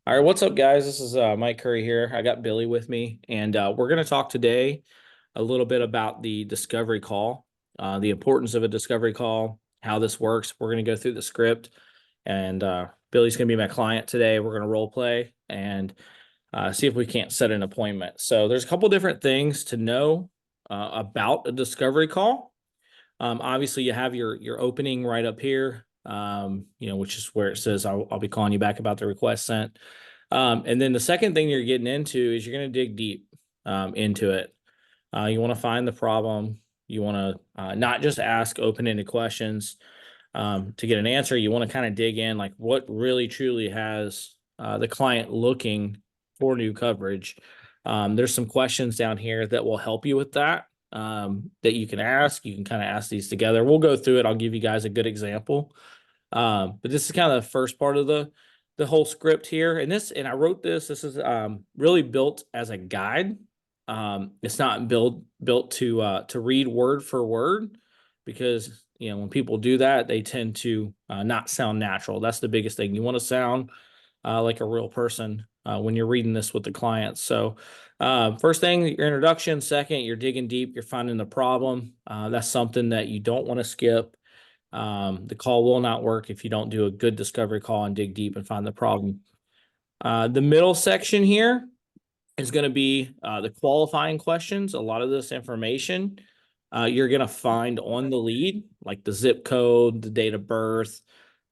All right, what's up, guys? This is Mike Curry here. I got Billy with me, and we're going to talk today a little bit about the discovery call, the importance of a discovery call, how this works. We're going to go through the script, and Billy's going to be my client today. We're going to role play and see if we can't set an appointment. So there's a couple different things to know about a discovery call. Obviously, you have your opening right up here, which is where it says I'll be calling you back about the request sent. And then the second thing you're getting into is you're going to dig deep into it. You want to find the problem. You want to not just ask open-ended questions to get an answer. You want to kind of dig in, like what really truly has the client looking for new coverage. There's some questions down here that will help you with that. That you can ask. You can kind of ask these together. We'll go through it. I'll give you guys a good example. But this is kind of the first part of the whole script here. And I wrote this. This is really built as a guide. It's not built to read word for word, because when people do that, they tend to not sound natural. That's the biggest thing. You want to sound like a real person when you're reading this with the clients. So first thing, your introduction. Second, you're digging deep. You're finding the problem. That's something that you don't want to skip. The call will not work if you don't do a good discovery call and dig deep and find the problem. The middle section here is going to be the qualifying questions. A lot of this information you're going to find on the lead, like the zip code, the date of birth,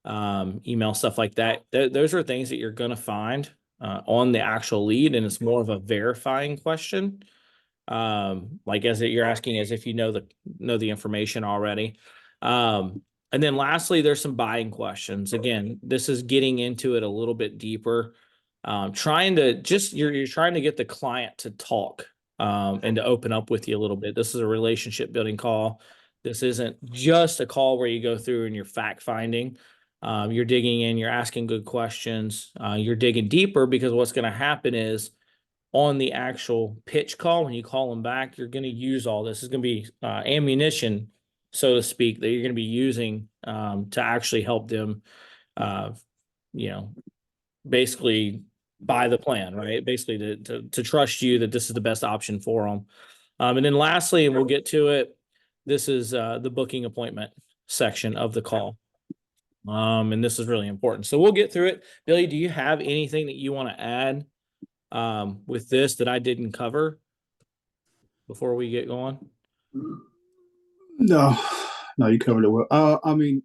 email, stuff like that. Those are things that you're going to find on the actual lead, and it's more of a verifying question. Like you're asking as if you know the information already. And then lastly, there's some buying questions. Again, this is getting into it a little bit deeper. Trying to you're trying to get the client to talk and to open up with you a little bit. This is a relationship building call. This isn't just a call where you go through and you're fact finding. You're digging in, you're asking good questions, you're digging deeper, because what's going to happen is on the actual pitch call, when you call them back, you're going to use all this. It's going to be ammunition, so to speak, that you're going to be using to actually help them, uh, you know, basically buy the plan, right? Basically to trust you that this is the best option for them. And then lastly, and we'll get to it, this is the booking appointment section of the call. And this is really important. So we'll get through it. Billy, do you have anything that you want to add with this that I didn't cover before we get going? No, no, you covered it well. I mean,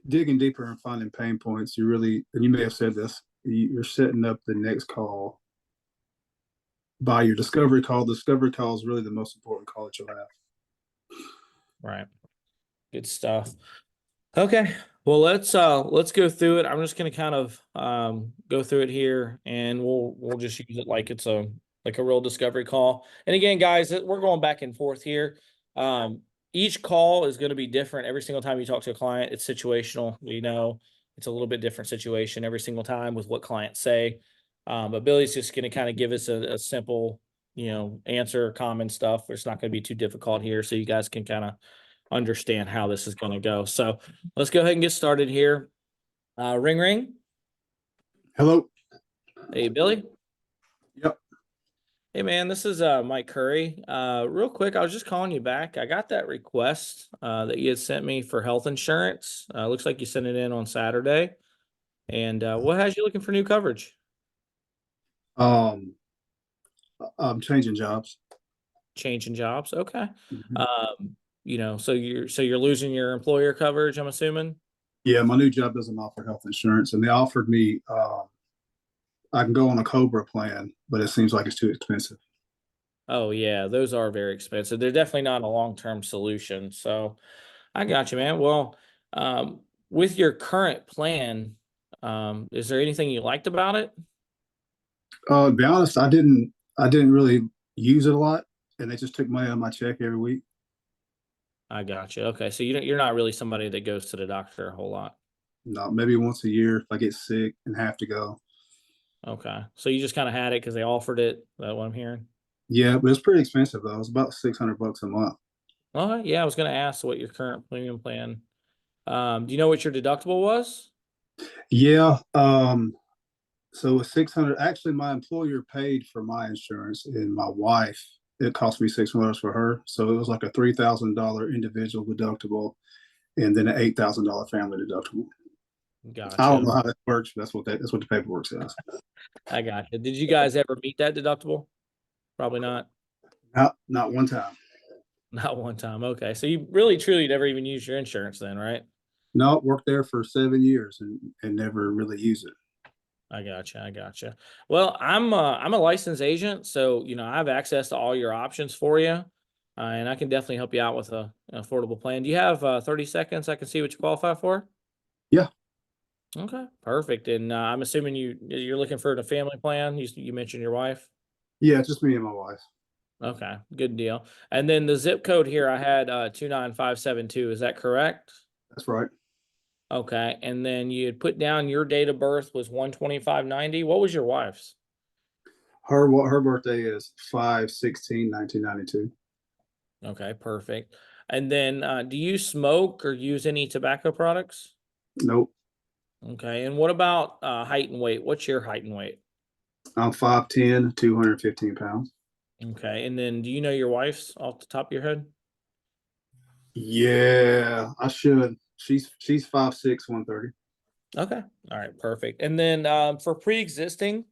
digging deeper and finding pain points, and you may have said this, you're setting up the next call by your discovery call. Discovery call is really the most important call that you'll have. Right. Good stuff. Okay. Well, let's go through it. I'm just gonna kind of go through it here, and we'll just use it like it's a real discovery call. And again, guys, we're going back and forth here. Each call is going to be different every single time you talk to a client. It's situational. We know it's a little bit different situation every single time with what clients say. But Billy's just going to kind of give us a simple, answer, common stuff. It's not going to be too difficult here, so you guys can kind of understand how this is going to go. So let's go ahead and get started here. Ring ring. Hello. Hey, Billy. Yep. Hey, man, this is Mike Curry. Real quick, I was just calling you back. I got that request that you had sent me for health insurance. Looks like you sent it in on Saturday. And what has you looking for new coverage? Um, I'm changing jobs. Changing jobs. Okay. Mhm. So you're losing your employer coverage, I'm assuming. Yeah, my new job doesn't offer health insurance, and they offered me I can go on a Cobra plan, but it seems like it's too expensive. Oh yeah, those are very expensive. They're definitely not a long-term solution. So I got you, man. Well, with your current plan, is there anything you liked about it? To be honest, I didn't really use it a lot, and they just took money out of my check every week. I got you. Okay, so you're not really somebody that goes to the doctor a whole lot. No, maybe once a year if I get sick and have to go. Okay, so you just kind of had it because they offered it. Is that what I'm hearing? Yeah, but it's pretty expensive though. It's about $600 a month. Oh yeah, I was going to ask what your current premium plan. Do you know what your deductible was? Yeah, So it's 600. Actually, my employer paid for my insurance, and my wife, it cost me $600 for her. So it was like a $3,000 individual deductible, and then an $8,000 family deductible. I don't Gotcha. know how that works, but that's what the paperwork says. I gotcha. Did you guys ever meet that deductible? Probably not. Not one time. Not one time. Okay. So you really truly never even used your insurance then, right? No, worked there for 7 years and never really used it. I gotcha. I gotcha. Well, I'm a licensed agent, so I have access to all your options for you, and I can definitely help you out with an affordable plan. Do you have 30 seconds? I can see what you qualify for. Yeah, Okay, perfect. And I'm assuming you're looking for a family plan. You mentioned your wife. yeah, just me and my wife. Okay, good deal. And then the zip code here I had 29572. Is that correct? That's right. Okay, and then you had put down your date of birth was 12590. What was your wife's? Her birthday is 5/16/1992. Okay, perfect. And then, do you smoke or use any tobacco products? Nope. Okay, and what about height and weight? What's your height and weight? I'm 5'10", 215 pounds. Okay, and then do you know your wife's off the top of your head? Yeah, I should. She's 5'6", 130. Okay, all right, perfect. And then for pre-existing,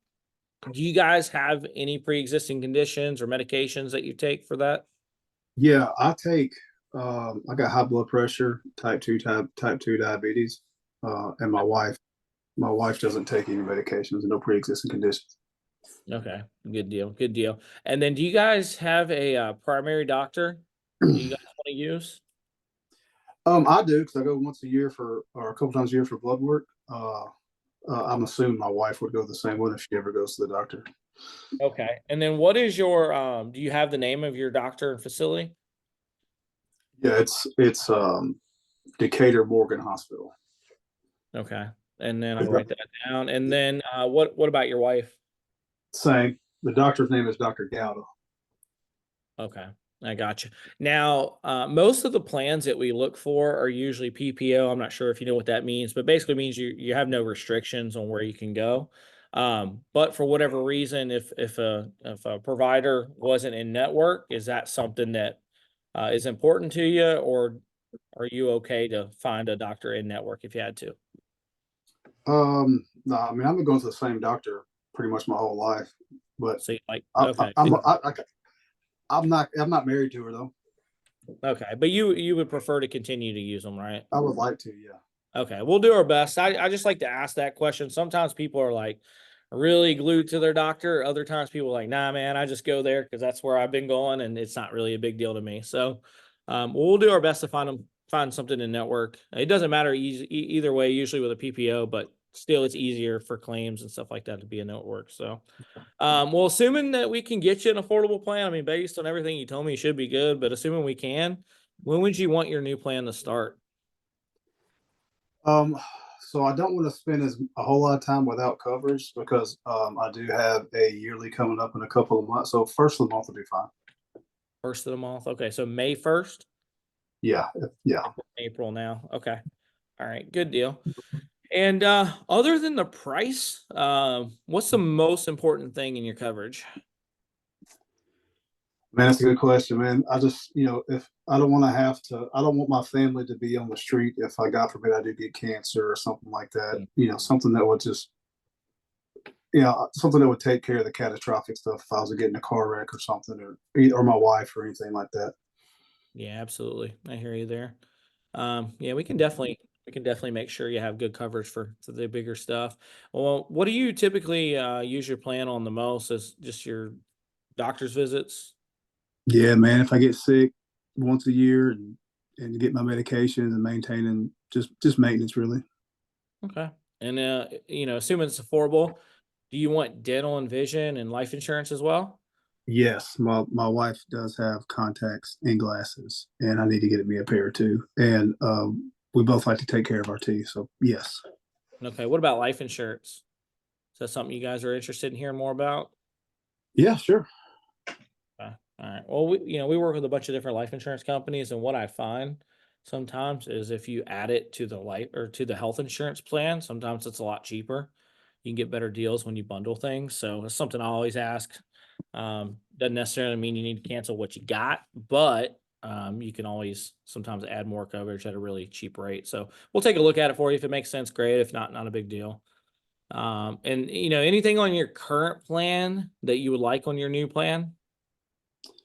do you guys have any pre-existing conditions or medications that you take for that? Yeah, I take. I got high blood pressure, type two diabetes, and my wife doesn't take any medications and no pre-existing conditions. Okay, good deal, good deal. And then, do you guys have a primary doctor that you guys want to use? I do because I go once a year or a couple times a year for blood work. I'm assuming my wife would go the same way if she ever goes to the doctor. Okay. And then what is your do you have the name of your doctor and facility? Yeah, it's Decatur Morgan Hospital. Okay. And then I'll write that down. And then what about your wife? Same. The doctor's name is Dr. Gowda. Okay. I got you. Now, most of the plans that we look for are usually PPO. I'm not sure if you know what that means, but basically means you have no restrictions on where you can go. But for whatever reason, if a provider wasn't in network, is that something that is important to you, or are you okay to find a doctor in network if you had to? No, I mean I've been going to the same doctor pretty much my whole life, but So you like, I, I, okay, I'm I'm not married to her though. okay, but you would prefer to continue to use them, right? I would like to, yeah. Okay, we'll do our best. I just like to ask that question. Sometimes people are like really glued to their doctor. Other times people are like, nah, man, I just go there because that's where I've been going, and it's not really a big deal to me. So, we'll do our best to find something in network. It doesn't matter either way. Usually with a PPO, but still, it's easier for claims and stuff like that to be a network. So, well, assuming that we can get you an affordable plan, I mean, based on everything you told me, you should be good. But assuming we can, when would you want your new plan to start? Um, so I don't want to spend a whole lot of time without coverage because I do have a yearly coming up in a couple of months. So first of the month will be fine. First of the month. Okay, so May 1st, Yeah, yeah. April now. Okay. All right, good deal. And other than the price, what's the most important thing in your coverage? Man, that's a good question, man. I just, if I don't want to I don't want my family to be on the street if God forbid I do get cancer or something like that. Mm. Something that would just, something that would take care of the catastrophic stuff if I was to get in a car wreck or something, or my wife or anything like that. Yeah, absolutely. I hear you there. Yeah, we can definitely make sure you have good coverage for the bigger stuff. Well, what do you typically use your plan on the most? Is just your doctor's visits? Yeah, man. If I get sick once a year and get my medications and maintaining just maintenance, really. Okay. And assuming it's affordable, do you want dental and vision and life insurance as well? Yes, my wife does have contacts and glasses, and I need to get me a pair too. And we both like to take care of our teeth, so yes. Okay. What about life insurance? Is that something you guys are interested in hearing more about? Yeah, sure. Okay. All right. Well, we work with a bunch of different life insurance companies, and what I find sometimes is if you add it to the life or to the health insurance plan, sometimes it's a lot cheaper. you can get better deals when you bundle things. So it's something I always ask. Doesn't necessarily mean you need to cancel what you got, but you can always sometimes add more coverage at a really cheap rate. So we'll take a look at it for you. If it makes sense, great. If not, not a big deal. And anything on your current plan that you would like on your new plan?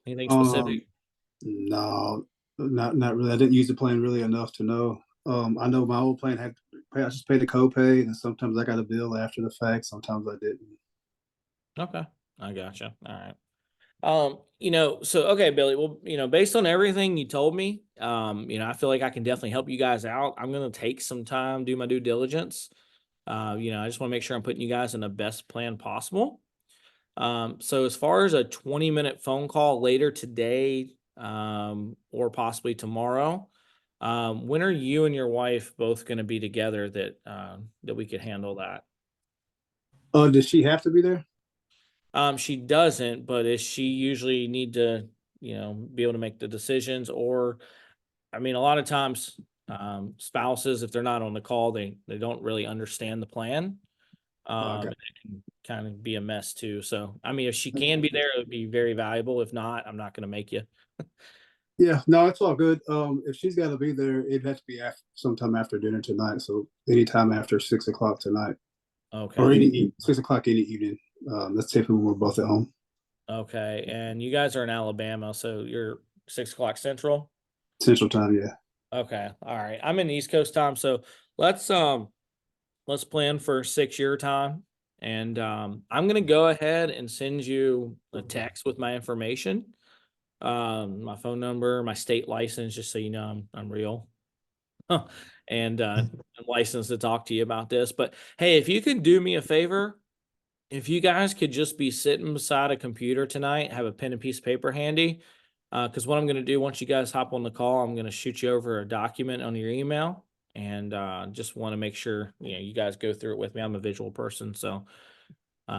Anything Um, specific? no, not really. I didn't use the plan really enough to know. I know my old plan had I just paid the copay, and sometimes I got a bill after the fact. Sometimes I didn't. Okay, I gotcha. All right. So okay, Billy. Well, based on everything you told me, I feel like I can definitely help you guys out. I'm gonna take some time, do my due diligence. I just want to make sure I'm putting you guys in the best plan possible. So as far as a 20-minute phone call later today, or possibly tomorrow, when are you and your wife both going to be together that we could handle that? Does she have to be there? She doesn't, but is she usually need to, be able to make the decisions? Or, I mean, a lot of times, spouses, if they're not on the call, they don't really understand the plan. Okay. And it can kind of be a mess too. So, I mean, if she can be there, it would be very valuable. If not, I'm not going to make you. Yeah, no, it's all good. If she's got to be there, it has to be after sometime after dinner tonight. So anytime after 6 o'clock tonight, or Okay. any 6 o'clock any evening. That's typically when we're both at home. Okay. And you guys are in Alabama, so you're 6 o'clock Central. Central time. Yeah. Okay. All right. I'm in East Coast time, so let's um let's plan for 6 year time. And I'm gonna go ahead and send you a text with my information, my phone number, my state license, just so you know I'm real. And I'm licensed to talk to you about this. But hey, if you could do me a favor, if you guys could just be sitting beside a computer tonight, have a pen and piece of paper handy, because what I'm going to do once you guys hop on the call, I'm going to shoot you over a document on your email, and just want to make sure you guys go through it with me. I'm a visual person, so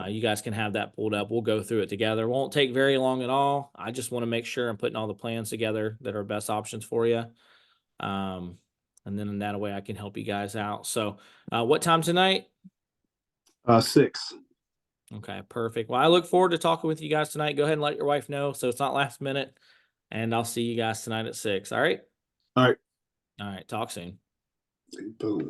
you guys can have that pulled up. We'll go through it together. Won't take very long at all. I just want to make sure I'm putting all the plans together that are best options for you. Um, and then in that way, I can help you guys out. So, what time tonight? 6. Okay, perfect. Well, I look forward to talking with you guys tonight. Go ahead and let your wife know so it's not last minute. And I'll see you guys tonight at 6. All right. All right. All right. Talk soon. Boom.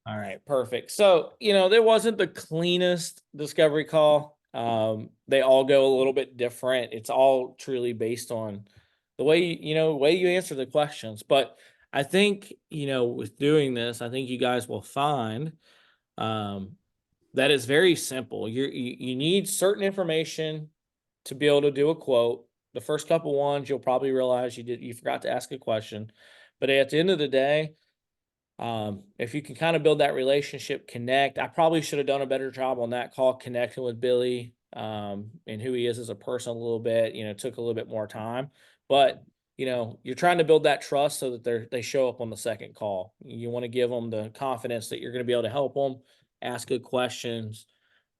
All right. Perfect. So, there wasn't the cleanest discovery call. They all go a little bit different. It's all truly based on the way way you answer the questions. But I think, with doing this, I think you guys will find um that is very simple. You need certain information to be able to do a quote. The first couple ones, you'll probably realize you forgot to ask a question. But at the end of the day, if you can kind of build that relationship, connect. I probably should have done a better job on that call, connecting with Billy, and who he is as a person a little bit. Took a little bit more time, but you're trying to build that trust so that they show up on the second call. You want to give them the confidence that you're going to be able to help them, ask good questions,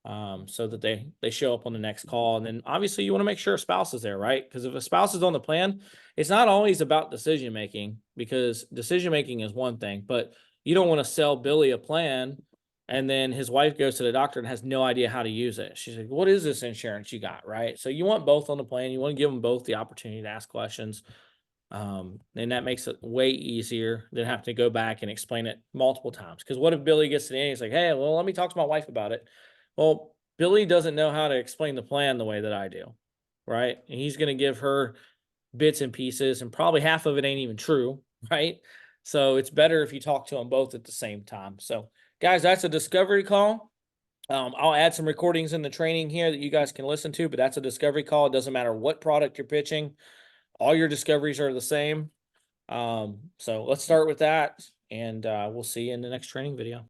so that they show up on the next call. And then obviously you want to make sure a spouse is there, right? Because if a spouse is on the plan, it's not always about decision making, because decision making is one thing, but you don't want to sell Billy a plan and then his wife goes to the doctor and has no idea how to use it. She's like, "What is this insurance you got?" Right? So you want both on the plan. You want to give them both the opportunity to ask questions. And that makes it way easier than having to go back and explain it multiple times. Because what if Billy gets to the end, he's like, "Hey, well, let me talk to my wife about it." Well, Billy doesn't know how to explain the plan the way that I do, right? And he's going to give her bits and pieces, and probably half of it ain't even true, right? So it's better if you talk to them both at the same time. So, guys, that's a discovery call. I'll add some recordings in the training here that you guys can listen to, but that's a discovery call. It doesn't matter what product you're pitching, all your discoveries are the same. So let's start with that, and we'll see you in the next training video.